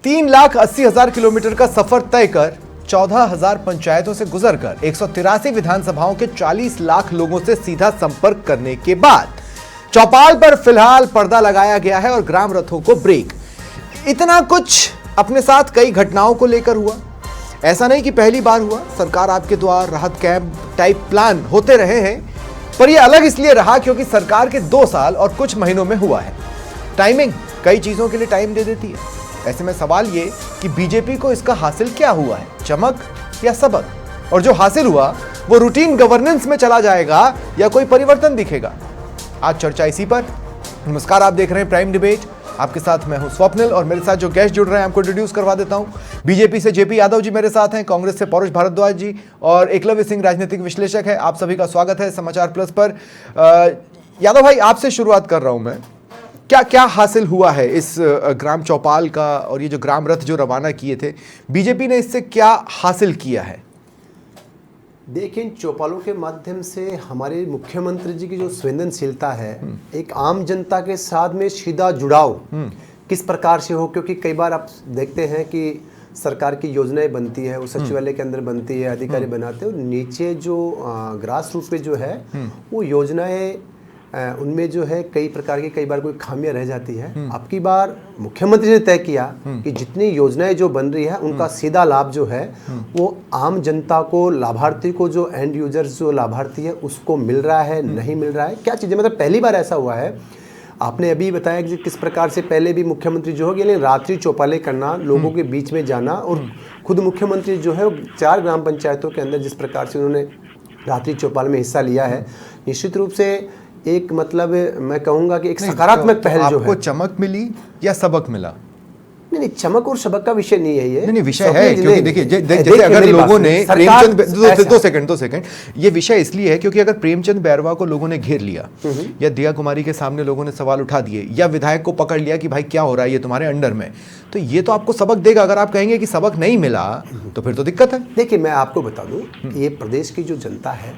3,80,000 kilometre का सफर तय कर 14,000 पंचायतों से गुजरकर 183 विधानसभाओं के 40 लाख लोगों से सीधा संपर्क करने के बाद चौपाल पर फिलहाल पर्दा लगाया गया है और ग्राम रथों को ब्रेक। इतना कुछ अपने साथ कई घटनाओं को लेकर हुआ। ऐसा नहीं कि पहली बार हुआ, सरकार आपके द्वार राहत कैंप टाइप प्लान होते रहे हैं, पर यह अलग इसलिए रहा क्योंकि सरकार के 2 साल और कुछ महीनों में हुआ है। टाइमिंग कई चीजों के लिए टाइम दे देती है। ऐसे में सवाल ये कि बीजेपी को इसका हासिल क्या हुआ है, चमक या सबक? और जो हासिल हुआ वो रूटीन गवर्नेंस में चला जाएगा या कोई परिवर्तन दिखेगा? आज चर्चा इसी पर। नमस्कार, आप देख रहे हैं प्राइम डिबेट। आपके साथ मैं हूं स्वप्निल और मेरे साथ जो गेस्ट जुड़ रहे हैं आपको इंट्रोड्यूस करवा देता हूं। बीजेपी से जेपी यादव जी मेरे साथ हैं, कांग्रेस से पौरुष भारद्वाज जी और एकलव्य सिंह राजनीतिक विश्लेषक है। आप सभी का स्वागत है समाचार प्लस पर। यादव भाई, आपसे शुरुआत कर रहा हूं मैं। क्या क्या हासिल हुआ है इस ग्राम चौपाल का, और ये जो ग्राम रथ जो रवाना किए थे, बीजेपी ने इससे क्या हासिल किया है? देखिए, चौपालों के माध्यम से हमारे मुख्यमंत्री जी की जो संवेदनशीलता है, एक आम जनता के साथ में सीधा जुड़ाव किस प्रकार से हो, क्योंकि कई बार आप देखते हैं कि सरकार की योजनाएं बनती है, वो सचिवालय के अंदर बनती है, अधिकारी बनाते हैं, और नीचे जो ग्रास रूट पे जो है वो योजनाएं उनमें जो है कई प्रकार की कई बार कोई खामियां रह जाती है। अब की बार मुख्यमंत्री ने तय किया कि जितनी योजनाएं जो बन रही है उनका सीधा लाभ जो है वो आम जनता को, लाभार्थी को, जो एंड यूजर्स जो लाभार्थी है उसको मिल रहा है, नहीं मिल रहा है, क्या चीज़ें, मतलब पहली बार ऐसा हुआ है। आपने अभी बताया कि किस प्रकार से पहले भी मुख्यमंत्री जो है रात्रि चौपालें करना, लोगों के बीच में जाना, और खुद मुख्यमंत्री जो है 4 ग्राम पंचायतों के अंदर जिस प्रकार से उन्होंने रात्रि चौपाल में हिस्सा लिया है, निश्चित रूप से एक, मतलब मैं कहूंगा कि एक सकारात्मक पहल जो है। आपको चमक मिली या सबक मिला? नहीं, चमक और सबक का विषय नहीं है ये। नहीं, विषय है, क्योंकि देखिए जैसे अगर लोगों ने प्रेमचंद, दो सेकंड, ये विषय इसलिए है क्योंकि अगर प्रेमचंद बैरवा को लोगों ने घेर लिया या दिया कुमारी के सामने लोगों ने सवाल उठा दिए या विधायक को पकड़ लिया कि भाई क्या हो रहा है ये तुम्हारे अंडर में, तो ये तो आपको सबक देगा। अगर आप कहेंगे कि सबक नहीं मिला तो फिर तो दिक्कत है। देखिए, मैं आपको बता दूं, ये प्रदेश की जो जनता है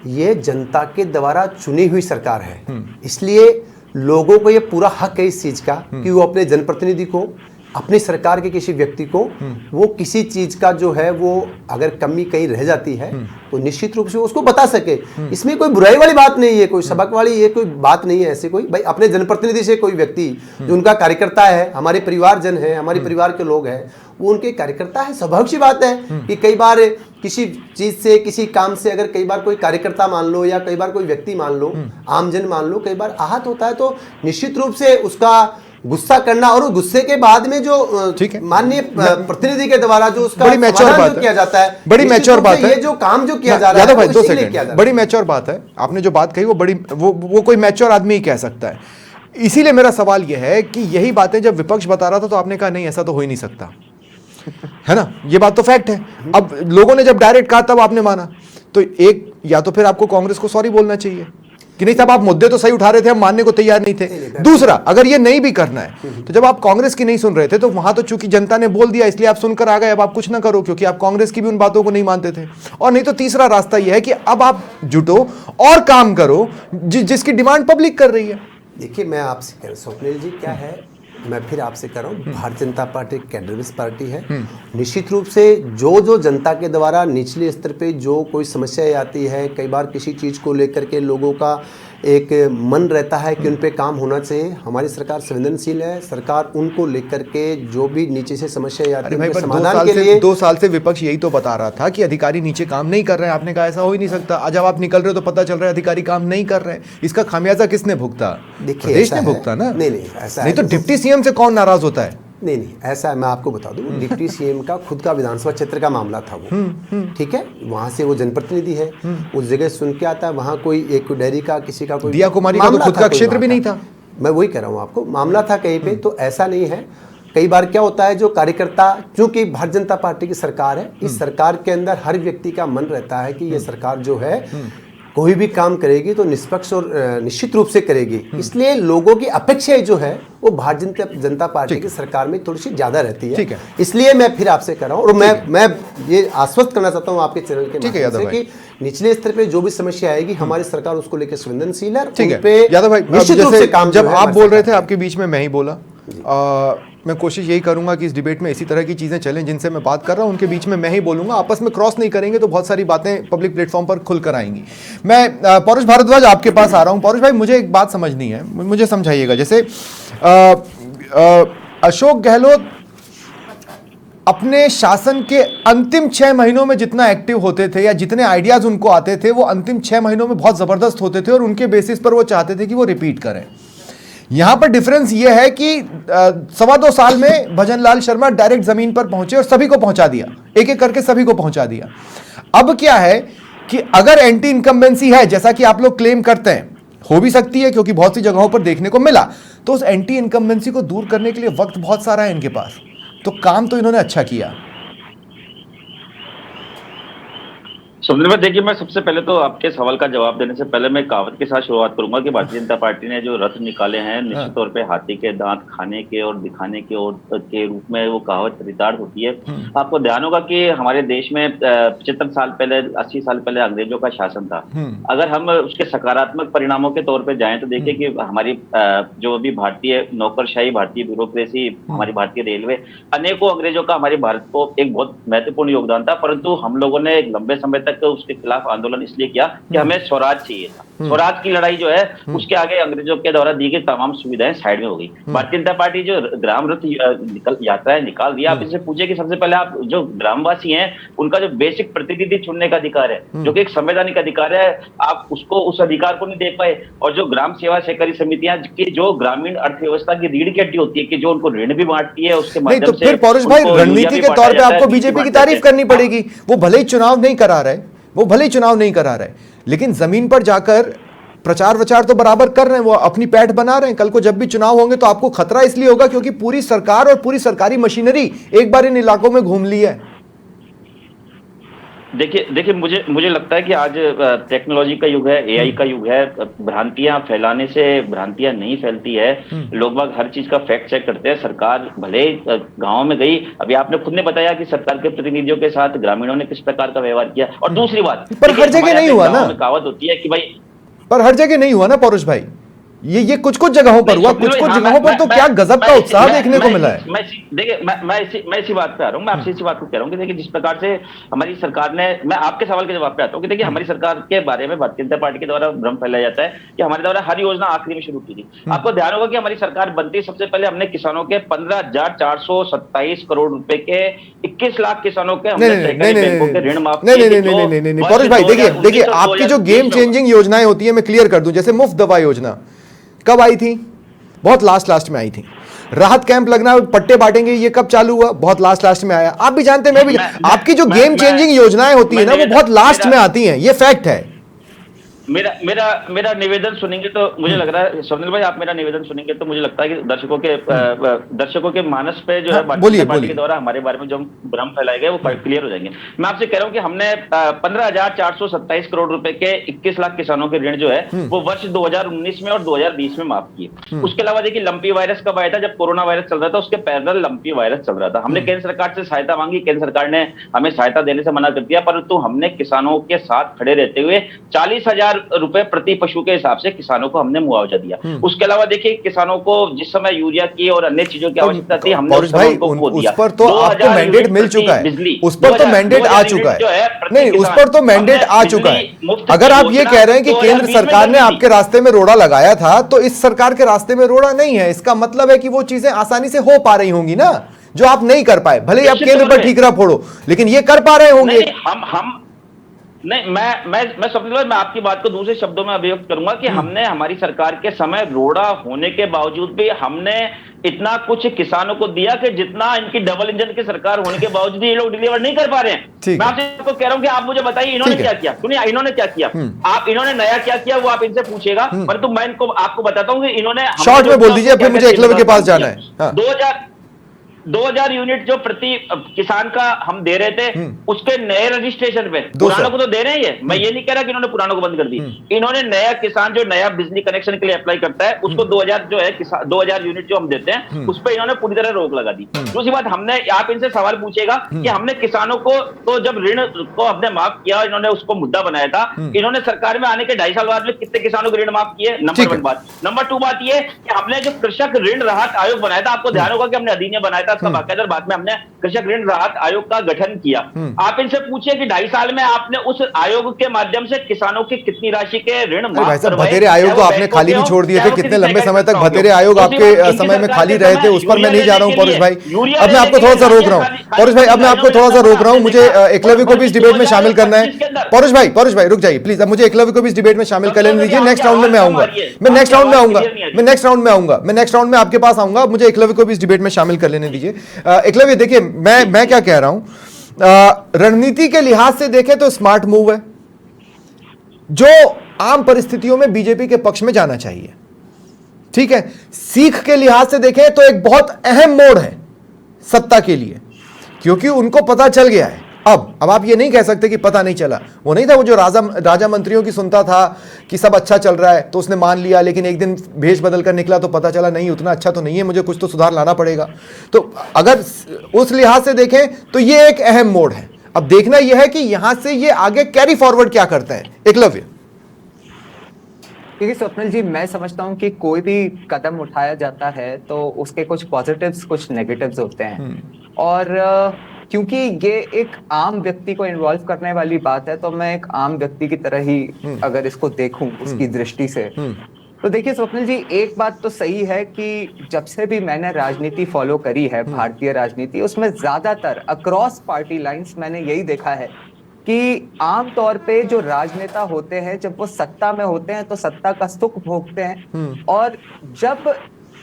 ये जनता के द्वारा चुनी हुई सरकार है, इसलिए लोगों को ये पूरा हक है इस चीज का कि वो अपने जनप्रतिनिधि को, अपनी सरकार के किसी व्यक्ति को, वो किसी चीज का जो है वो अगर कमी कहीं रह जाती है तो निश्चित रूप से उसको बता सके। इसमें कोई बुराई वाली बात नहीं है, कोई सबक वाली ये कोई बात नहीं है। ऐसे कोई भाई अपने जनप्रतिनिधि से कोई व्यक्ति जो उनका कार्यकर्ता है, हमारे परिवारजन है, हमारे परिवार के लोग हैं, वो उनके कार्यकर्ता है, स्वाभाविक सी बात है कि कई बार किसी चीज से, किसी काम से अगर कई बार कोई कार्यकर्ता मान लो या कई बार कोई व्यक्ति मान लो, आमजन मान लो, कई बार आहत होता है तो निश्चित रूप से उसका गुस्सा करना, और उस गुस्से के बाद में जो माननीय प्रतिनिधि के द्वारा जो उसका बड़ी मैच्योर बात किया जाता है, बड़ी मैच्योर बात है, ये जो काम जो किया जा रहा है, भाई 2 सेकंड, बड़ी मैच्योर बात है। आपने जो बात कही वो बड़ी, वो कोई मैच्योर आदमी ही कह सकता है। इसीलिए मेरा सवाल यह है कि यही बातें जब विपक्ष बता रहा था तो आपने कहा नहीं, ऐसा तो हो ही नहीं सकता, है ना, ये बात तो फैक्ट है। अब लोगों ने जब डायरेक्ट कहा तब आपने माना, तो एक, या तो फिर आपको कांग्रेस को सॉरी बोलना चाहिए कि नहीं साहब आप मुद्दे तो सही उठा रहे थे, हम मानने को तैयार नहीं थे। दूसरा, अगर ये नहीं भी करना है तो जब आप कांग्रेस की नहीं सुन रहे थे तो वहां तो चूंकि जनता ने बोल दिया इसलिए आप सुनकर आ गए, अब आप कुछ ना करो क्योंकि आप कांग्रेस की भी उन बातों को नहीं मानते थे। और नहीं तो तीसरा रास्ता यह है कि अब आप जुटो और काम करो जिसकी डिमांड पब्लिक कर रही है। देखिए, मैं आपसे कह रहा हूं स्वप्निल जी, क्या है, मैं फिर आपसे कह रहा हूँ, भारतीय जनता पार्टी कैडरलेस पार्टी है। निश्चित रूप से जो जनता के द्वारा निचले स्तर पे जो कोई समस्याएं आती है, कई बार किसी चीज़ को लेकर के लोगों का एक मन रहता है कि उन पे काम होना चाहिए। हमारी सरकार संवेदनशील है, सरकार उनको लेकर के जो भी नीचे से समस्याएं आती है समाधान के लिए। 2 साल से विपक्ष यही तो बता रहा था कि अधिकारी नीचे काम नहीं कर रहे हैं। आपने कहा ऐसा हो ही नहीं सकता। आज जब आप निकल रहे हो तो पता चल रहा है अधिकारी काम नहीं कर रहे हैं। इसका खामियाजा किसने भुगता? देखिए, देश ने भुगता ना। नहीं, ऐसा नहीं तो डिप्टी सीएम से कौन नाराज होता है? नहीं, ऐसा है, मैं आपको बता दूं, डिप्टी सीएम का खुद का विधानसभा क्षेत्र का मामला था वो, ठीक है, वहां से वो जनप्रतिनिधि है, उस जगह सुन के आता है, वहां कोई एक डेयरी का किसी का कोई दिया कुमारी का तो खुद का क्षेत्र भी नहीं था। मैं वही कह रहा हूँ आपको, मामला था कहीं पे, तो ऐसा नहीं है। कई बार क्या होता है, जो कार्यकर्ता, क्योंकि भारतीय जनता पार्टी की सरकार है, इस सरकार के अंदर हर व्यक्ति का मन रहता है कि ये सरकार जो है कोई भी काम करेगी तो निष्पक्ष और निश्चित रूप से करेगी। इसलिए लोगों की अपेक्षाएं जो है वो भारतीय जनता पार्टी की सरकार में थोड़ी सी ज्यादा रहती है। इसलिए मैं फिर आपसे कर रहा हूँ, और मैं ये आश्वस्त करना चाहता हूँ आपके चैनल के माध्यम से कि निचले स्तर पे जो भी समस्या आएगी हमारी सरकार उसको लेकर संवेदनशील है। यादव भाई, निश्चित रूप से काम, जब आप बोल रहे थे आपके बीच में मैं ही बोला, मैं कोशिश यही करूंगा कि इस डिबेट में इसी तरह की चीजें चलें जिनसे मैं बात कर रहा हूं उनके बीच में मैं ही बोलूंगा, आपस में क्रॉस नहीं करेंगे तो बहुत सारी बातें पब्लिक प्लेटफॉर्म पर खुलकर आएंगी। मैं पौरुष भारद्वाज आपके पास आ रहा हूं। पौरुष भाई, मुझे एक बात समझनी है, मुझे समझाइएगा। जैसे अशोक गहलोत अपने शासन के अंतिम 6 महीनों में जितना एक्टिव होते थे या जितने आइडियाज उनको आते थे वो अंतिम 6 महीनों में बहुत जबरदस्त होते थे और उनके बेसिस पर वो चाहते थे कि वो रिपीट करें। यहां पर डिफरेंस ये है कि 2.25 साल में भजन लाल शर्मा डायरेक्ट जमीन पर पहुंचे और सभी को पहुंचा दिया, एक एक करके सभी को पहुंचा दिया। अब क्या है कि अगर एंटी इनकम्बेंसी है, जैसा कि आप लोग क्लेम करते हैं, हो भी सकती है क्योंकि बहुत सी जगहों पर देखने को मिला, तो उस एंटी इनकम्बेंसी को दूर करने के लिए वक्त बहुत सारा है इनके पास, तो काम तो इन्होंने अच्छा किया। स्वप्निल भाई, देखिए, मैं सबसे पहले तो आपके सवाल का जवाब देने से पहले मैं कहावत के साथ शुरुआत करूंगा कि भारतीय जनता पार्टी ने जो रथ निकाले हैं, निश्चित तौर पे हाथी के दांत खाने के और दिखाने के और के रूप में वो कहावत चरितार्थ होती है। आपको ध्यान होगा कि हमारे देश में 75 साल पहले, 80 साल पहले अंग्रेजों का शासन था। अगर हम उसके सकारात्मक परिणामों के तौर पर जाएं तो देखिए कि हमारी जो अभी भारतीय नौकरशाही, भारतीय ब्यूरोक्रेसी, हमारी भारतीय रेलवे, अनेकों अंग्रेजों का हमारे भारत को एक बहुत महत्वपूर्ण योगदान था, परंतु हम लोगों ने एक लंबे समय तक उसके खिलाफ आंदोलन इसलिए किया कि हमें स्वराज चाहिए था। स्वराज की लड़ाई जो है उसके आगे अंग्रेजों के द्वारा दी गई तमाम सुविधाएं साइड में हो गई। भारतीय जनता पार्टी जो ग्राम रथ यात्राएं निकाल दिया, आप इससे पूछे कि सबसे पहले आप जो ग्रामवासी हैं उनका जो बेसिक प्रतिनिधि चुनने का अधिकार है, जो कि एक संवैधानिक अधिकार है, आप उसको, उस अधिकार को नहीं दे पाए। और जो ग्राम सेवा सहकारी समितियां की जो ग्रामीण अर्थव्यवस्था की रीढ़ की हड्डी होती है, कि जो उनको ऋण भी बांटती है, उसके माध्यम से। तो फिर पौरुष भाई, रणनीति के तौर पे आपको बीजेपी की तारीफ करनी पड़ेगी। वो भले ही चुनाव नहीं करा रहे, लेकिन जमीन पर जाकर प्रचार वचार तो बराबर कर रहे हैं, वो अपनी पैठ बना रहे हैं। कल को जब भी चुनाव होंगे तो आपको खतरा इसलिए होगा क्योंकि पूरी सरकार और पूरी सरकारी मशीनरी एक बार इन इलाकों में घूम ली है। देखिए, मुझे लगता है कि आज टेक्नोलॉजी का युग है, एआई का युग है। भ्रांतियां फैलाने से भ्रांतियां नहीं फैलती है। लोग बाग हर चीज का फैक्ट चेक करते हैं। सरकार भले गांव में गई, अभी आपने खुद ने बताया कि सरकार के प्रतिनिधियों के साथ ग्रामीणों ने किस प्रकार का व्यवहार किया। और दूसरी बात, पर हर जगह नहीं हुआ ना, कहावत होती है कि भाई, पर हर जगह नहीं हुआ ना पौरुष भाई, ये कुछ जगहों पर हुआ, कुछ जगहों पर तो क्या गजब का उत्साह देखने को मिला है। देखिए, मैं इसी बात पे आ रहा हूँ, मैं आपसे इसी बात को कह रहा हूँ कि देखिए, जिस प्रकार से हमारी सरकार ने, मैं आपके सवाल के जवाब पे आता हूँ कि देखिए, हमारी सरकार के बारे में भारतीय जनता पार्टी के द्वारा भ्रम फैलाया जाता है कि हमारे द्वारा हर योजना आखिरी में शुरू की थी। आपको ध्यान होगा कि हमारी सरकार बनती सबसे पहले हमने किसानों के 15,427 करोड़ रुपए के 21 लाख किसानों के हमने बैंकों के ऋण माफ किए। नहीं पौरुष भाई, देखिए आपकी जो गेम चेंजिंग योजनाएं होती है, मैं क्लियर कर दूं, जैसे मुफ्त दवा योजना कब आई थी? बहुत लास्ट में आई थी। राहत कैंप लगना, पट्टे बांटेंगे, ये कब चालू हुआ? बहुत लास्ट में आया। आप भी जानते हैं, मैं भी, आपकी जो गेम चेंजिंग योजनाएं होती है ना, वो बहुत लास्ट में आती हैं, ये फैक्ट है। मेरा निवेदन सुनेंगे तो मुझे लग रहा है, स्वप्निल भाई, आप मेरा निवेदन सुनेंगे तो मुझे लगता है कि दर्शकों के मानस पे जो है भारतीय पार्टी के द्वारा हमारे बारे में जो भ्रम फैलाए गए वो क्लियर हो जाएंगे। मैं आपसे कह रहा हूं कि हमने 15,427 करोड़ रुपए के 21 लाख किसानों के ऋण जो है वो वर्ष 2019 में और 2020 में माफ किए। उसके अलावा देखिए, लंपी वायरस कब आया था? जब कोरोना वायरस चल रहा था, उसके पैरेलल लंपी वायरस चल रहा था। हमने केंद्र सरकार से सहायता मांगी, केंद्र सरकार ने हमें सहायता देने से मना कर दिया, परंतु हमने किसानों के साथ खड़े रहते हुए 40,000 रुपए प्रति पशु के हिसाब से किसानों को हमने मुआवजा दिया। उसके अलावा देखिए, किसानों को जिस समय यूरिया की और अन्य चीजों की आवश्यकता थी, हमने उस पर तो आपको मैंडेट मिल चुका है, उस पर तो मैंडेट आ चुका है। नहीं, उस पर तो मैंडेट आ चुका है। अगर आप ये कह रहे हैं कि केंद्र सरकार ने आपके रास्ते में रोड़ा लगाया था, तो इस सरकार के रास्ते में रोड़ा नहीं है। इसका मतलब है कि वो चीजें आसानी से हो पा रही होंगी ना, जो आप नहीं कर पाए। भले ही आप केंद्र पर ठीकरा फोड़ो, लेकिन ये कर पा रहे होंगे। नहीं, मैं स्वप्निल भाई, मैं आपकी बात को दूसरे शब्दों में अभिव्यक्त करूंगा कि हमने, हमारी सरकार के समय रोड़ा होने के बावजूद भी हमने इतना कुछ किसानों को दिया कि जितना इनकी डबल इंजन की सरकार होने के बावजूद ये लोग डिलीवर नहीं कर पा रहे हैं। मैं आपसे कह रहा हूं कि आप मुझे बताइए, इन्होंने क्या किया? सुनिए, इन्होंने क्या किया? आप, इन्होंने नया क्या किया वो आप इनसे पूछेगा, परंतु मैं आपको बताता हूं कि इन्होंने, शॉर्ट में बोल दीजिए, फिर मुझे एकलव्य के पास जाना है। 2000 यूनिट जो प्रति किसान का हम दे रहे थे, उसके नए रजिस्ट्रेशन पे 200 पुरानों को तो दे रहे हैं। ये मैं ये नहीं कह रहा कि इन्होंने पुरानों को बंद कर दी, इन्होंने नया किसान जो नया बिजली कनेक्शन के लिए अप्लाई करता है उसको 2000 जो है 2000 यूनिट जो हम देते हैं उस पर इन्होंने पूरी तरह रोक लगा दी। दूसरी बात, हमने, आप इनसे सवाल पूछेगा कि हमने किसानों को तो जब ऋण को हमने माफ किया, इन्होंने उसको मुद्दा बनाया था, इन्होंने सरकार में आने के 2.5 साल बाद में कितने किसानों को ऋण माफ किए? नंबर 1 बात। नंबर 2 बात ये कि हमने जो कृषक ऋण राहत आयोग बनाया था, आपको ध्यान होगा कि हमने अधिनियम बनाया था, उसका बाकायदा बाद में हमने कृषक ऋण राहत आयोग का गठन किया। आप इनसे पूछिए कि 2.5 साल में आपने उस आयोग के माध्यम से किसानों की कितनी राशि के ऋण माफ करवाए? भतेरे आयोग तो आपने खाली भी छोड़ दिए थे, कितने लंबे समय तक भतेरे आयोग आपके समय में खाली रहे थे, उस पर मैं नहीं जा रहा हूं पौरुष भाई। अब मैं आपको थोड़ा सा रोक रहा हूं पौरुष भाई, अब मैं आपको थोड़ा सा रोक रहा हूं, मुझे एकलव्य को भी इस डिबेट में शामिल करना है। पौरुष भाई रुक जाइए प्लीज, अब मुझे एकलव्य को भी इस डिबेट में शामिल कर लेने दीजिए। नेक्स्ट राउंड में मैं आऊंगा, मैं नेक्स्ट राउंड में आपके पास आऊंगा, मुझे एकलव्य को भी इस डिबेट में शामिल कर लेने दीजिए। एकलव्य देखिए, मैं क्या कह रहा हूं, रणनीति के लिहाज से देखें तो स्मार्ट मूव है, जो आम परिस्थितियों में बीजेपी के पक्ष में जाना चाहिए, ठीक है। सीख के लिहाज से देखें तो एक बहुत अहम मोड़ है सत्ता के लिए, क्योंकि उनको पता चल गया है। अब आप ये नहीं कह सकते कि पता नहीं चला, वो नहीं था वो जो राजा मंत्रियों की सुनता था कि सब अच्छा चल रहा है तो उसने मान लिया, लेकिन एक दिन भेष बदल कर निकला तो पता चला नहीं उतना अच्छा तो नहीं है, मुझे कुछ तो सुधार लाना पड़ेगा। तो अगर उस लिहाज से देखें तो ये एक अहम मोड़ है। अब देखना यह है कि यहां से ये आगे कैरी फॉरवर्ड क्या करता है एकलव्य। क्योंकि स्वप्निल जी, मैं समझता हूँ कि कोई भी कदम उठाया जाता है तो उसके कुछ पॉजिटिव्स कुछ नेगेटिव्स होते हैं, और क्योंकि ये एक आम व्यक्ति को इन्वॉल्व करने वाली बात है तो मैं एक आम व्यक्ति की तरह ही अगर इसको देखूं उसकी दृष्टि से, तो देखिए स्वप्निल जी, एक बात तो सही है कि जब से भी मैंने राजनीति फॉलो करी है, भारतीय राजनीति, उसमें ज्यादातर अक्रॉस पार्टी लाइंस मैंने यही देखा है कि आमतौर पे जो राजनेता होते हैं जब वो सत्ता में होते हैं तो सत्ता का सुख भोगते हैं, और जब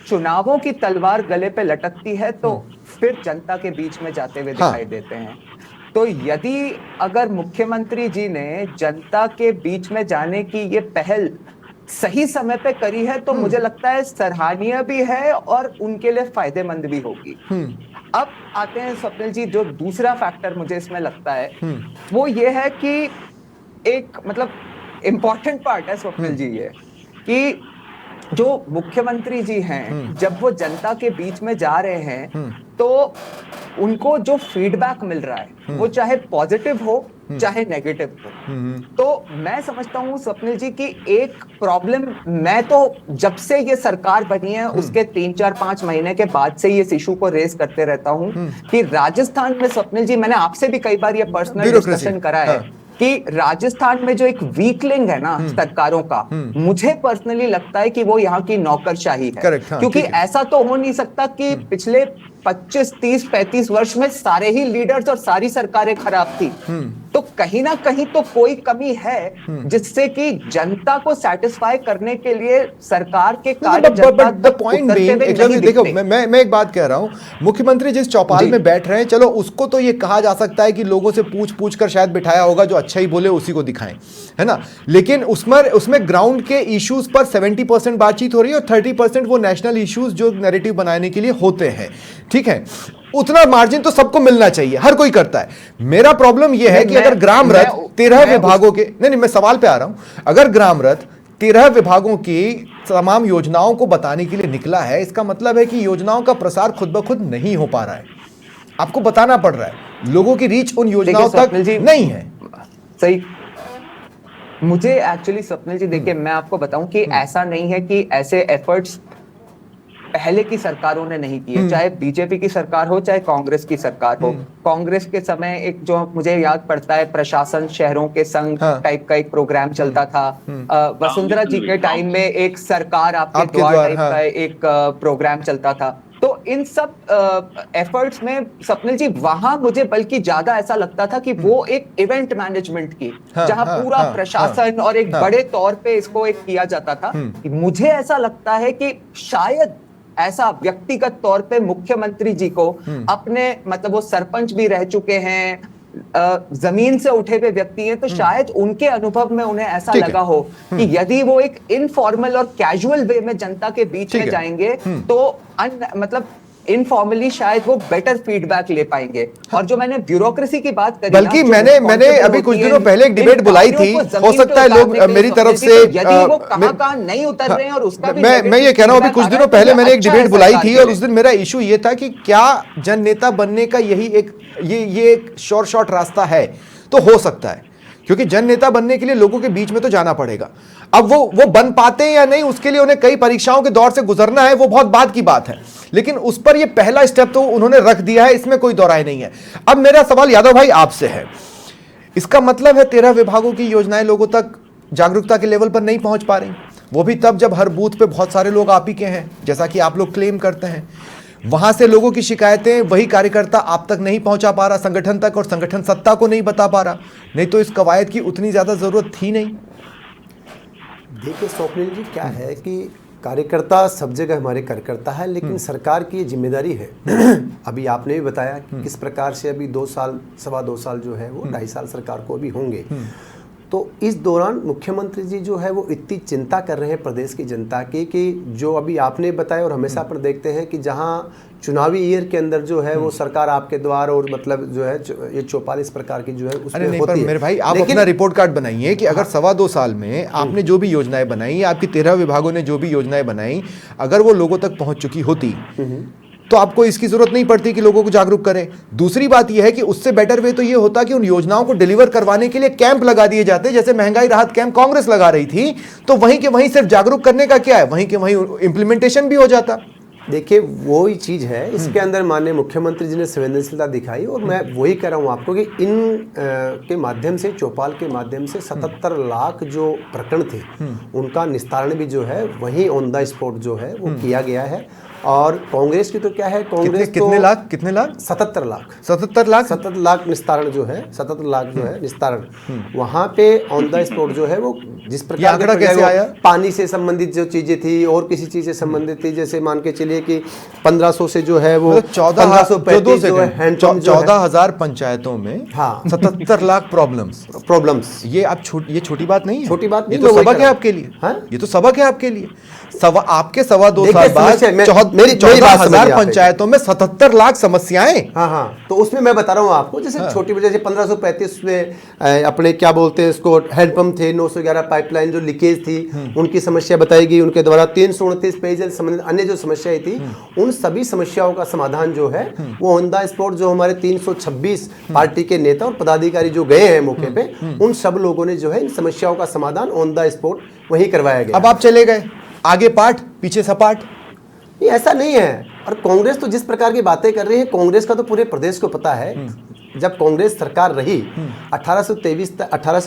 चुनावों की तलवार गले पे लटकती है तो फिर जनता के बीच में जाते हुए दिखाई देते हैं। तो यदि अगर मुख्यमंत्री जी ने जनता के बीच में जाने की ये पहल सही समय पे करी है तो मुझे लगता है सराहनीय भी है और उनके लिए फायदेमंद भी होगी। अब आते हैं स्वप्निल जी, जो दूसरा फैक्टर मुझे इसमें लगता है वो ये है कि एक मतलब इम्पोर्टेंट पार्ट है स्वप्निल जी ये कि जो मुख्यमंत्री जी हैं जब वो जनता के बीच में जा रहे हैं तो उनको जो फीडबैक मिल रहा है वो चाहे पॉजिटिव हो चाहे नेगेटिव हो, तो मैं समझता हूँ स्वप्निल जी की एक प्रॉब्लम, मैं तो जब से ये सरकार बनी है उसके 3-4-5 महीने के बाद से ये इशू को रेज करते रहता हूँ कि राजस्थान में स्वप्निल जी, मैंने आपसे भी कई बार ये पर्सनल डिस्कशन करा है कि राजस्थान में जो एक वीकलिंग है ना सरकारों का, मुझे पर्सनली लगता है कि वो यहाँ की नौकरशाही है। क्योंकि ऐसा तो हो नहीं सकता कि पिछले 25, 30, 35 वर्ष में सारे ही लीडर्स और सारी सरकारें खराब थी, तो कहीं ना कहीं तो कोई कमी है जिससे कि जनता को सेटिस्फाई करने के लिए सरकार के कार्य देखो, मैं एक बात कह रहा हूं, मुख्यमंत्री जिस चौपाल में बैठ रहे हैं, चलो उसको तो ये कहा जा सकता है कि लोगों से पूछ कर शायद बिठाया होगा, जो अच्छा ही बोले उसी को दिखाएं, है ना। लेकिन उसमें ग्राउंड के इश्यूज पर 70% बातचीत हो रही है और 30% वो नेशनल इश्यूज जो नैरेटिव बनाने के लिए होते हैं, ठीक है। उतना मार्जिन तो सबको मिलना चाहिए, हर कोई करता है। मेरा प्रॉब्लम यह है कि अगर ग्राम रथ 13 विभागों के, नहीं मैं सवाल पे आ रहा हूं, अगर ग्राम रथ 13 विभागों की तमाम योजनाओं को बताने के लिए निकला है, इसका मतलब है कि योजनाओं का प्रसार खुद ब खुद नहीं हो पा रहा है, आपको बताना पड़ रहा है, लोगों की रीच उन योजनाओं तक नहीं है। सही, मुझे एक्चुअली स्वप्निल जी देखिए, मैं आपको बताऊं कि ऐसा नहीं है कि ऐसे एफर्ट्स पहले की सरकारों ने नहीं किए, चाहे बीजेपी की सरकार हो चाहे कांग्रेस की सरकार हो। कांग्रेस के समय एक जो मुझे याद पड़ता है प्रशासन शहरों के संग टाइप का एक प्रोग्राम चलता था, वसुंधरा जी के टाइम में एक सरकार आपके द्वार टाइप का एक प्रोग्राम चलता था। तो इन सब एफर्ट्स में स्वप्निल जी वहां मुझे बल्कि ज्यादा ऐसा लगता था कि वो एक इवेंट मैनेजमेंट की, जहां पूरा प्रशासन और एक बड़े तौर पे इसको एक किया जाता था। मुझे ऐसा लगता है कि शायद ऐसा व्यक्तिगत तौर पे मुख्यमंत्री जी को अपने, मतलब वो सरपंच भी रह चुके हैं, जमीन से उठे हुए व्यक्ति हैं, तो शायद उनके अनुभव में उन्हें ऐसा लगा हो कि यदि वो एक इनफॉर्मल और कैजुअल वे में जनता के बीच में जाएंगे तो मतलब इनफॉर्मली शायद वो बेटर फीडबैक ले पाएंगे। और जो मैंने ब्यूरोक्रेसी की बात करी, बल्कि मैंने अभी कुछ दिनों पहले एक डिबेट बुलाई थी, हो सकता है लोग मेरी तरफ से यदि वो कहां नहीं उतर रहे हैं और उसका भी मैं ये कह रहा हूं, अभी कुछ दिनों पहले मैंने एक डिबेट बुलाई थी और उस दिन मेरा इशू ये था कि क्या जन नेता बनने का यही एक ये एक शॉर्ट रास्ता है? तो हो सकता है, क्योंकि जन नेता बनने के लिए लोगों के बीच में तो जाना पड़ेगा। अब वो बन पाते हैं या नहीं, उसके लिए उन्हें कई परीक्षाओं के दौर से गुजरना है, वो बहुत बात की बात है, लेकिन उस पर ये पहला स्टेप तो उन्होंने रख दिया है, इसमें कोई दौराय नहीं है। अब मेरा सवाल यादव भाई आपसे है, इसका मतलब है 13 विभागों की योजनाएं लोगों तक जागरूकता के लेवल पर नहीं पहुंच पा रही, वो भी तब जब हर बूथ पे बहुत सारे लोग आप ही के हैं, जैसा कि आप लोग क्लेम करते हैं। वहां से लोगों की शिकायतें वही कार्यकर्ता आप तक नहीं पहुंचा पा रहा, संगठन तक, और संगठन सत्ता को नहीं बता पा रहा, नहीं तो इस कवायद की उतनी ज्यादा जरूरत थी नहीं। देखिए स्वप्निल जी, क्या है कि कार्यकर्ता सब जगह हमारे कार्यकर्ता है, लेकिन सरकार की ये जिम्मेदारी है। अभी आपने भी बताया कि किस प्रकार से अभी 2 साल, 2.25 साल जो है वो 2.5 साल सरकार को अभी होंगे। तो इस दौरान मुख्यमंत्री जी जो है वो इतनी चिंता कर रहे हैं प्रदेश की जनता की, कि जो अभी आपने बताया और हमेशा पर देखते हैं कि जहां चुनावी ईयर के अंदर जो है वो सरकार आपके द्वार और मतलब जो है ये 44 प्रकार की जो है उसमें होती है। मेरे भाई, आप अपना रिपोर्ट कार्ड बनाइए कि अगर 2.25 साल में आपने जो भी योजनाएं बनाई, आपकी 13 विभागों ने जो भी योजनाएं बनाई, अगर वो लोगों तक पहुंच चुकी होती तो आपको इसकी जरूरत नहीं पड़ती कि लोगों को जागरूक करें। दूसरी बात यह है कि उससे बेटर वे तो ये होता कि उन योजनाओं को डिलीवर करवाने के लिए कैंप लगा दिए जाते, जैसे महंगाई राहत कैंप कांग्रेस लगा रही थी, तो वहीं के वहीं सिर्फ जागरूक करने का क्या है, वहीं के वहीं इंप्लीमेंटेशन भी हो जाता। देखिए वो ही चीज़ है, इसके अंदर माननीय मुख्यमंत्री जी ने संवेदनशीलता दिखाई, और मैं वही कह रहा हूँ आपको कि इन के माध्यम से, चौपाल के माध्यम से 77 लाख जो प्रकरण थे उनका निस्तारण भी जो है वहीं ऑन द स्पॉट जो है वो किया गया है। और कांग्रेस की तो क्या है, कांग्रेस कितने लाख 77 लाख 77 लाख निस्तारण जो है, 77 लाख जो है निस्तारण, वहां पे ऑन द स्पॉट जो है वो जिस प्रकार आंकड़ा कैसे आया? पानी से संबंधित जो चीजें थी और किसी चीज से संबंधित थी, जैसे मान के चलिए कि 1500 से जो है वो 14,000 पंचायतों में 77 लाख प्रॉब्लम्स। ये आप ये छोटी बात नहीं है, छोटी बात नहीं, ये तो सबक है आपके लिए। ये तो सबक है आपके लिए। आपके 2.25 साल बाद 14,000 पंचायतों में 77 लाख समस्याएं। हाँ, तो उसमें मैं बता रहा हूँ आपको, जैसे छोटी वजह से 1535 में अपने क्या बोलते हैं इसको, हैंडपंप थे, 911 पाइपलाइन जो लीकेज थी उनकी समस्या बताई गई, उनके द्वारा 329 पेयजल संबंधित अन्य जो समस्याएं थी, उन सभी समस्याओं का समाधान जो है वो ऑन द स्पॉट जो हमारे 326 पार्टी के नेता और पदाधिकारी जो गए हैं मौके पे, उन सब लोगों ने जो है इन समस्याओं का समाधान ऑन द स्पॉट वही करवाया गया। अब आप चले गए आगे पाठ पीछे सपाट, ये ऐसा नहीं है। और कांग्रेस तो जिस प्रकार की बातें कर रही है, कांग्रेस का तो पूरे प्रदेश को पता है। जब कांग्रेस सरकार रही 18 से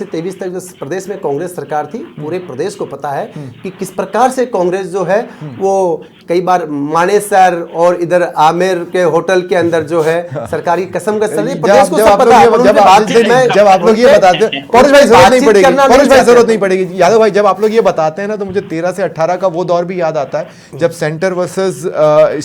23 तक जो प्रदेश में कांग्रेस सरकार थी, पूरे प्रदेश को पता है कि किस प्रकार से कांग्रेस जो है वो कई बार मानेसर और इधर आमेर के होटल के अंदर जो है सरकारी कसम का प्रदेश को सब पता है। जब आप लोग ये बताते हैं, पौरुष भाई जरूरत नहीं पड़ेगी, पौरुष भाई जरूरत नहीं पड़ेगी, यादव भाई जब आप लोग ये बताते हैं ना, तो मुझे 13 से 18 का वो दौर भी याद आता है जब सेंटर वर्सेस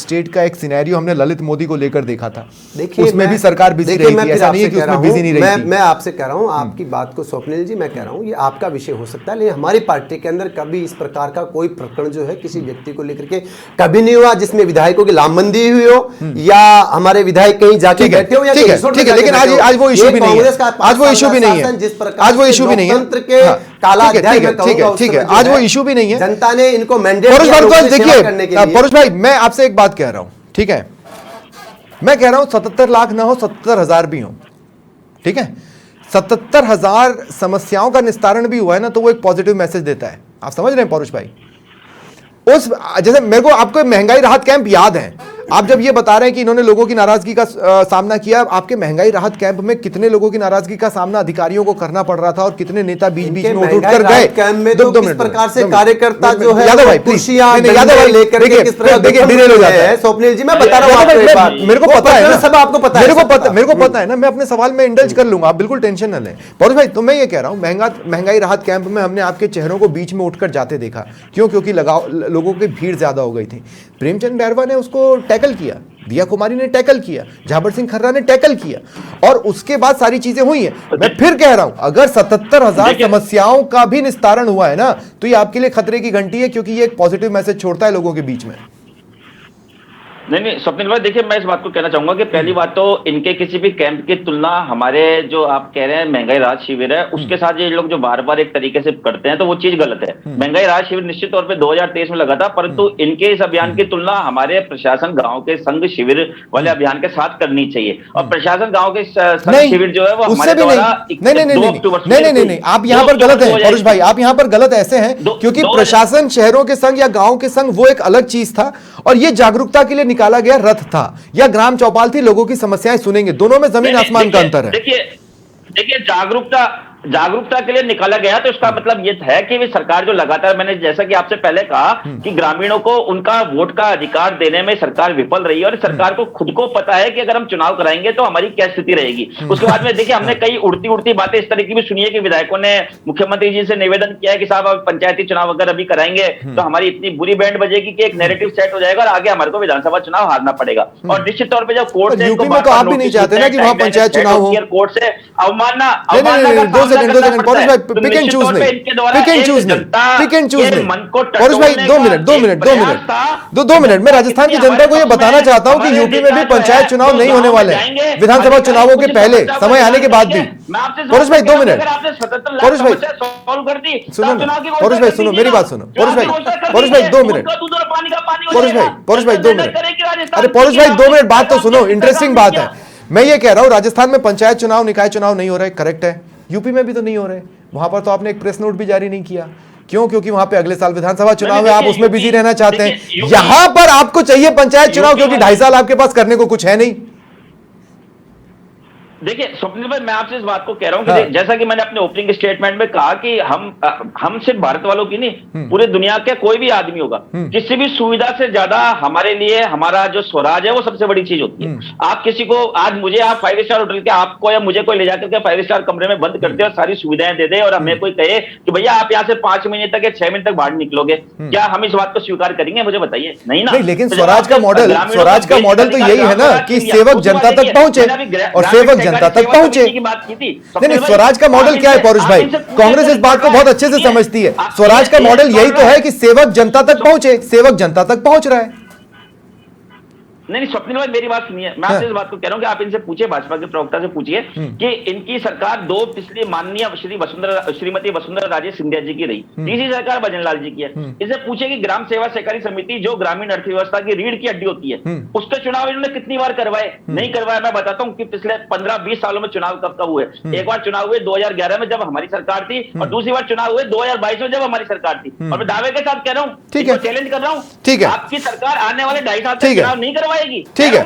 स्टेट का एक सिनेरियो हमने ललित मोदी को लेकर देखा था। देखिए उसमें भी सरकार बिजी रही थी, ऐसा नहीं है कि उसमें बिजी नहीं रही थी। मैं आपसे कह रहा हूं, आपकी बात को स्वप्निल जी मैं कह रहा हूं, ये आपका विषय हो सकता है, लेकिन हमारी पार्टी के अंदर कभी इस प्रकार का कोई प्रकरण जो है किसी व्यक्ति को लेकर के कभी नहीं हुआ जिसमें विधायकों की लामबंदी हुई हो या हमारे विधायक कहीं जाके बैठे हो या ठीक है, लेकिन आज वो इशू भी नहीं है, आज वो इशू भी नहीं है, आज वो इशू भी नहीं है, तंत्र के काला अध्याय में कहूंगा, ठीक है, आज वो इशू भी नहीं है। जनता ने इनको मैंडेट देखिए पौरुष भाई, मैं आपसे एक बात कह रहा हूं, ठीक है, मैं कह रहा हूं 77 लाख ना हो, 77,000 भी हो, ठीक है, 77,000 समस्याओं का निस्तारण भी हुआ है ना, तो वो एक पॉजिटिव मैसेज देता है। आप समझ रहे हैं पौरुष भाई? उस जैसे मेरे को आपको महंगाई राहत कैंप याद है, आप जब ये बता रहे हैं कि इन्होंने लोगों की नाराजगी का सामना किया, आपके महंगाई राहत कैंप में कितने लोगों की नाराजगी का सामना अधिकारियों को करना पड़ रहा था और कितने नेता बीच बीच में उठ कर गए कैंप में, तो किस प्रकार से कार्यकर्ता जो है यादव भाई कुर्सियां लेकर के किस प्रकार डिरेल हो जाता है। स्वप्निल जी मैं बता रहा हूं, मेरे को पता है, सब आपको पता है, मेरे को पता है ना, मैं अपने सवाल में इंडल्ज कर लूंगा, आप बिल्कुल टेंशन न लें। पौरुष भाई, तो मैं ये कह रहा हूं, महंगाई राहत कैंप में हमने आपके चेहरों को बीच में उठकर जाते देखा, क्यों? क्योंकि लोगों की भीड़ ज्यादा हो गई थी। प्रेमचंद बैरवा ने उसको टैकल किया, दिया कुमारी ने टैकल किया, झाबर सिंह खर्रा ने टैकल किया, और उसके बाद सारी चीजें हुई हैं। मैं फिर कह रहा हूं, अगर 77,000 समस्याओं का भी निस्तारण हुआ है ना, तो ये आपके लिए खतरे की घंटी है, क्योंकि ये एक पॉजिटिव मैसेज छोड़ता है लोगों के बीच में। नहीं स्वप्निल भाई, देखिए मैं इस बात को कहना चाहूंगा कि पहली बात तो इनके किसी भी कैंप की तुलना हमारे जो आप कह रहे हैं महंगाई राहत शिविर है उसके साथ ये लोग जो बार बार एक तरीके से करते हैं तो वो चीज गलत है। महंगाई राहत शिविर निश्चित तौर पे 2023 में लगा था, परंतु इनके इस अभियान की तुलना हमारे प्रशासन गाँव के संघ शिविर वाले अभियान के साथ करनी चाहिए। और प्रशासन गाँव के संघ शिविर जो है वो हमारे द्वारा 2 अक्टूबर नहीं, आप यहाँ पर गलत है परुष भाई, आप यहाँ पर गलत ऐसे हैं क्योंकि प्रशासन शहरों के संघ या गांव के संघ वो एक अलग चीज था और ये जागरूकता के लिए निकाला गया रथ था या ग्राम चौपाल थी, लोगों की समस्याएं सुनेंगे, दोनों में जमीन आसमान का अंतर है। देखिए जागरूकता के लिए निकाला गया तो इसका मतलब ये है कि भी सरकार जो लगातार, मैंने जैसा कि आपसे पहले कहा कि ग्रामीणों को उनका वोट का अधिकार देने में सरकार विफल रही है और सरकार को खुद को पता है कि अगर हम चुनाव कराएंगे तो हमारी क्या स्थिति रहेगी। उसके बाद में देखिए हमने कई उड़ती बातें इस तरह की भी सुनी है कि विधायकों ने मुख्यमंत्री जी से निवेदन किया है कि साहब अब पंचायती चुनाव अगर अभी कराएंगे तो हमारी इतनी बुरी बैंड बजेगी कि एक नैरेटिव सेट हो जाएगा और आगे हमारे को विधानसभा चुनाव हारना पड़ेगा। और निश्चित तौर पर जब कोर्ट से यूपी में तो आप भी नहीं चाहते ना कि वहां पंचायत चुनाव हो, कोर्ट से अवमानना परुष भाई पिक एंड चूज नहीं, परुष भाई 2 मिनट मैं राजस्थान की जनता को ये बताना चाहता हूं कि यूपी में भी पंचायत चुनाव नहीं होने वाले हैं विधानसभा चुनावों के पहले, समय आने के बाद भी। परुष भाई 2 मिनट, परुष भाई सुनो, परुष भाई सुनो मेरी बात सुनो, परुष भाई 2 मिनट, परुष भाई 2 मिनट, अरे परुष भाई 2 मिनट बात तो सुनो, इंटरेस्टिंग बात है। मैं ये कह रहा हूं राजस्थान में पंचायत चुनाव निकाय चुनाव नहीं हो रहे, करेक्ट है, यूपी में भी तो नहीं हो रहे, वहां पर तो आपने एक प्रेस नोट भी जारी नहीं किया, क्यों? क्योंकि वहां पे अगले साल विधानसभा चुनाव है, आप उसमें बिजी रहना चाहते हैं। यहां पर आपको चाहिए पंचायत चुनाव क्योंकि 2.5 साल आपके पास करने को कुछ है नहीं। देखिए स्वप्निल भाई, मैं आपसे इस बात को कह रहा हूं कि जैसा कि मैंने अपने ओपनिंग स्टेटमेंट में कहा कि हम सिर्फ भारत वालों की नहीं, पूरे दुनिया के कोई भी आदमी होगा, किसी भी सुविधा से ज्यादा हमारे लिए हमारा जो स्वराज है वो सबसे बड़ी चीज होती है। आप किसी को, आज मुझे आप 5 स्टार होटल के आपको या मुझे कोई ले जाकर के 5 स्टार कमरे में बंद करते और सारी सुविधाएं दे दे और हमें कोई कहे कि भैया आप यहाँ से 5 महीने तक या 6 महीने तक बाहर निकलोगे, क्या हम इस बात को स्वीकार करेंगे? मुझे बताइए, नहीं ना। लेकिन स्वराज का मॉडल तो यही है ना कि सेवक जनता तक पहुंचे और सेवक जनता तक पहुंचे। नहीं, स्वराज का मॉडल क्या है परुष भाई? कांग्रेस इस बात को बहुत अच्छे से समझती है। स्वराज का मॉडल यही तो है कि सेवक जनता तक पहुंचे, सेवक जनता तक पहुंच रहा है। नहीं स्वप्निल भाई मेरी बात सुनिए, मैं आपसे इस बात को कह रहा हूं कि आप इनसे पूछिए, भाजपा के प्रवक्ता से पूछिए कि इनकी सरकार 2 पिछली माननीय श्रीमती वसुंधरा राजे सिंधिया जी की रही, तीसरी सरकार भजन लाल जी की है। इसे पूछिए कि ग्राम सेवा सहकारी समिति जो ग्रामीण अर्थव्यवस्था की रीढ़ की हड्डी होती है उसके चुनाव इन्होंने कितनी बार करवाए? नहीं करवाया। मैं बताता हूँ कि पिछले 15-20 सालों में चुनाव कब कब हुए। एक बार चुनाव हुए 2011 में जब हमारी सरकार थी और दूसरी बार चुनाव हुए 2022 में जब हमारी सरकार थी। और मैं दावे के साथ कह रहा हूँ, चैलेंज कर रहा हूँ, ठीक है, आपकी सरकार आने वाले 2.5 साल तक चुनाव नहीं करवाएगी। ठीक है,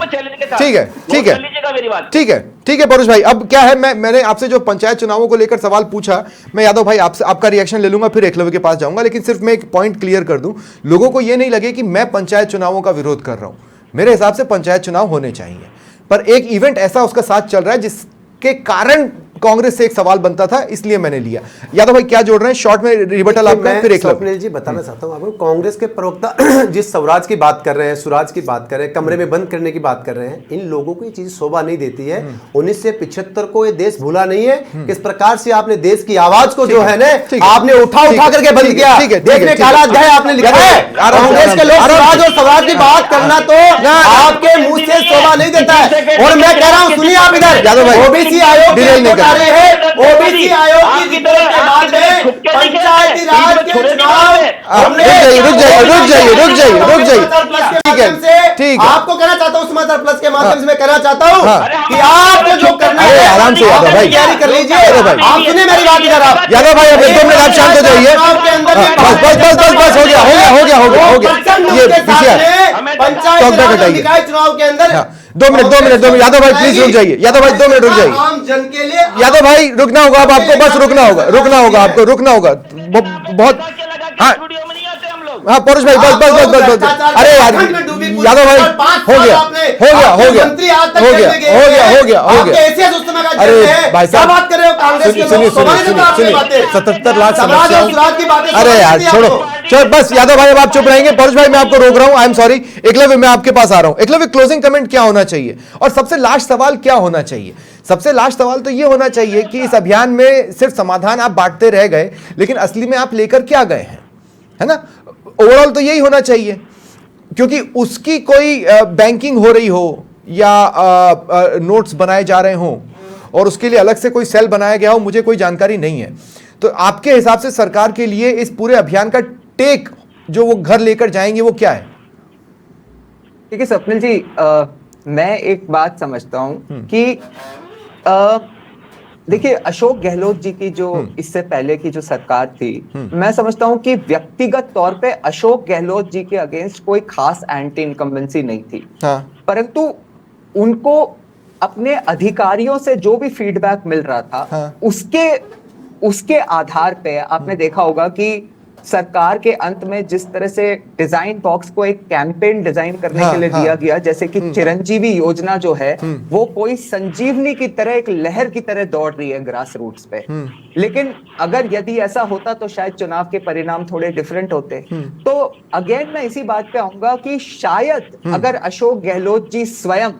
ठीक है परुष भाई। अब क्या है, मैंने आपसे जो पंचायत चुनावों को लेकर सवाल पूछा, मैं यादव भाई आपसे आपका रिएक्शन ले लूंगा, फिर एकलव्य के पास जाऊंगा, लेकिन सिर्फ मैं एक पॉइंट क्लियर कर दूं, लोगों को यह नहीं लगे कि मैं पंचायत चुनावों का विरोध कर रहा हूं। मेरे हिसाब से पंचायत चुनाव होने चाहिए, पर एक इवेंट ऐसा उसका साथ चल रहा है जिसके कारण कांग्रेस से एक सवाल बनता था, इसलिए मैंने लिया। यादव भाई क्या जोड़ रहे हैं शॉर्ट में रिबटल आपका, फिर एक स्वप्निल जी बताना चाहता हूं आपको, कांग्रेस के प्रवक्ता जिस स्वराज की बात कर रहे हैं, सुराज की बात कर रहे हैं, कमरे में बंद करने की बात कर रहे हैं, इन लोगों को ये चीज शोभा नहीं देती है। 1975 को ये देश भूला नहीं है, किस प्रकार से आपने देश की आवाज को जो है ना आपने उठा करके बंद किया, देखने के हालात गए आपने लिखा है। कांग्रेस के लोग सुराज और स्वराज की बात करना तो आपके मुंह से शोभा नहीं देता है। और मैं कह रहा हूँ, सुनिए आप इधर ओबीसी आयोग ओबीसी आयोग की रिपोर्ट के बाद में पंचायती राज के चुनाव ठीक है, आपको कहना चाहता हूं समाचार प्लस के माध्यम से मैं कहना चाहता हूं कि आपको जो करना है आराम से यादव भाई तैयारी कर लीजिए। आप सुनिए मेरी बात इधर, आप यादव भाई अब 2 मिनट आप शांत हो जाइए। बस हो गया ये पंचायत निकाय चुनाव के अंदर 2 मिनट यादव भाई प्लीज रुक जाइए, यादव भाई 2 मिनट रुक जाइए, आम जन के लिए यादव भाई रुकना होगा, अब आपको बस रुकना होगा आपको रुकना होगा बहुत। हाँ परुष भाई बस अरे यार यादव भाई हो गया अरे भाई साहब बात कर रहे हो, सुनिए 77 लाख समस्याओं, अरे यार छोड़ो बस यादव भाई अब आप चुप रहेंगे। परुष भाई मैं आपको रोक रहा हूं, आई एम सॉरी। एकलव्य मैं आपके पास आ रहा हूं। एकलव्य क्लोजिंग कमेंट क्या होना चाहिए और सबसे लास्ट सवाल क्या होना चाहिए? सबसे लास्ट सवाल तो ये होना चाहिए कि इस अभियान में सिर्फ समाधान आप बांटते रह गए, लेकिन असली में आप लेकर क्या गए हैं, है ना? ओवरऑल तो यही होना चाहिए। क्योंकि उसकी कोई बैंकिंग हो रही हो या नोट्स बनाए जा रहे हों और उसके लिए अलग से कोई सेल बनाया गया हो, मुझे कोई जानकारी नहीं है। तो आपके हिसाब से सरकार के लिए इस पूरे अभियान का टेक जो वो घर लेकर जाएंगे वो क्या है? देखिए स्वप्निल जी, मैं एक बात समझता हूं कि देखिए अशोक गहलोत जी की जो इससे पहले की जो सरकार थी, मैं समझता हूं कि व्यक्तिगत तौर पे अशोक गहलोत जी के अगेंस्ट कोई खास एंटी इनकम्बेंसी नहीं थी। हाँ। परंतु उनको अपने अधिकारियों से जो भी फीडबैक मिल रहा था, हाँ। उसके आधार पे आपने देखा होगा कि सरकार के अंत में जिस तरह से डिजाइन बॉक्स को एक कैंपेन डिजाइन करने हाँ, के लिए हाँ, दिया गया, जैसे कि चिरंजीवी योजना जो है वो कोई संजीवनी की तरह एक लहर की तरह दौड़ रही है ग्रास रूट्स पे। लेकिन अगर यदि ऐसा होता तो शायद चुनाव के परिणाम थोड़े डिफरेंट होते। तो अगेन मैं इसी बात पे आऊंगा कि शायद अगर अशोक गहलोत जी स्वयं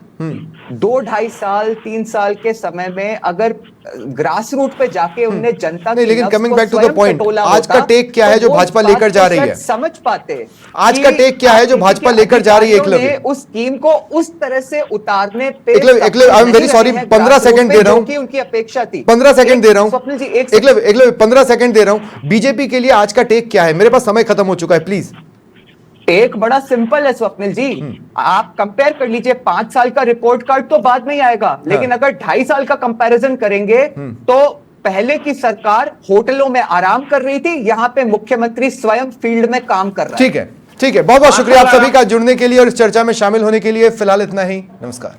2-2.5 साल 3 साल के समय में अगर ग्रास रूट पे जाके उनने जनता नहीं, की लेकिन नब्ज कमिंग को बैक टू द स्वयं पॉइंट, टटोला आज का होता, टेक क्या है तो जो वो भाजपा इस बात लेकर को जा रही शायद है? समझ पाते। आज का टेक क्या है जो भाजपा लेकर जा रही है? अधिकारियों ने एकलव्य, उस स्कीम को उस तरह से उतारने पे Eklavya, I am very sorry, 15 second दे रहा हूं, कि उनकी अपेक्षा थी। 15 सेकंड दे रहा हूं स्वप्निल जी, एकलव्य 15 सेकंड दे रहा हूं। बीजेपी के लिए आज का टेक क्या है? मेरे पास समय खत्म हो चुका है, प्लीज। टेक बड़ा सिंपल है स्वप्निल जी, आप कंपेयर कर लीजिए। 5 साल का रिपोर्ट कार्ड तो बाद में ही आएगा, लेकिन अगर 2.5 साल का कंपैरिजन करेंगे तो पहले की सरकार होटलों में आराम कर रही थी, यहां पे मुख्यमंत्री स्वयं फील्ड में काम कर रहा है। ठीक है, ठीक है, बहुत बहुत शुक्रिया आप सभी का जुड़ने के लिए और इस चर्चा में शामिल होने के लिए। फिलहाल इतना ही, नमस्कार।